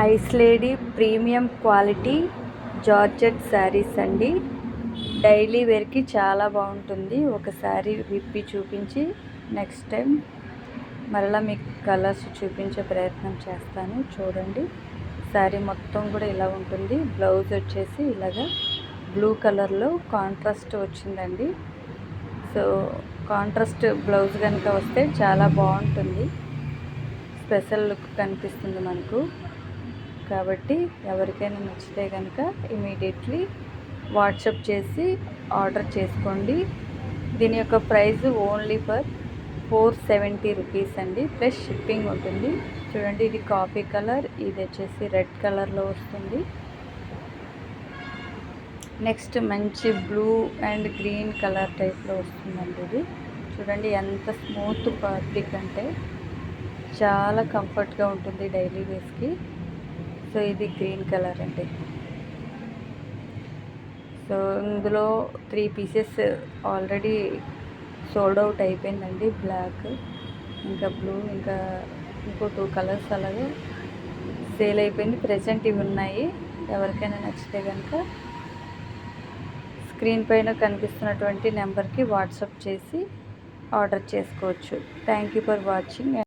Ice lady premium quality georgette saris అండి. Daily వేర్కి చాలా బాగుంటుంది. ఒకసారి విప్పి చూపించి నెక్స్ట్ టైం మరలా మీకు కలర్స్ చూపించే ప్రయత్నం చేస్తాను. చూడండి, శారీ మొత్తం కూడా ఇలా ఉంటుంది. బ్లౌజ్ వచ్చేసి ఇలాగా బ్లూ కలర్లో కాంట్రాస్ట్ వచ్చిందండి. సో కాంట్రాస్ట్ బ్లౌజ్ కనుక వస్తే చాలా బాగుంటుంది, స్పెషల్ లుక్ కనిపిస్తుంది మనకు. కాబట్టి ఎవరికైనా నచ్చితే కనుక ఇమీడియట్లీ వాట్సాప్ చేసి ఆర్డర్ చేసుకోండి. దీని యొక్క ప్రైస్ ఓన్లీ ఫర్ 470 రూపీస్ అండి, ప్లస్ షిప్పింగ్ ఉంటుంది. చూడండి, ఇది కాఫీ కలర్, ఇది వచ్చేసి రెడ్ కలర్లో వస్తుంది. నెక్స్ట్ మంచి బ్లూ అండ్ గ్రీన్ కలర్ టైప్లో వస్తుందండి. ఇది చూడండి ఎంత స్మూత్ ఫ్యాబ్రిక్ అంటే చాలా కంఫర్ట్గా ఉంటుంది డైలీ వేస్కి. సో ఇది గ్రీన్ కలర్ అండి. సో ఇందులో 3 పీసెస్ ఆల్రెడీ సోల్డ్ అవుట్ అయిపోయిందండి. బ్లాక్, ఇంకా బ్లూ, ఇంకా ఇంకో 2 కలర్స్ అలాగే సేల్ అయిపోయింది. ప్రెజెంట్ ఇవి ఉన్నాయి. ఎవరికైనా నచ్చితే కనుక స్క్రీన్ పైన కనిపిస్తున్నటువంటి నెంబర్కి వాట్సాప్ చేసి ఆర్డర్ చేసుకోవచ్చు. Thank you for watching.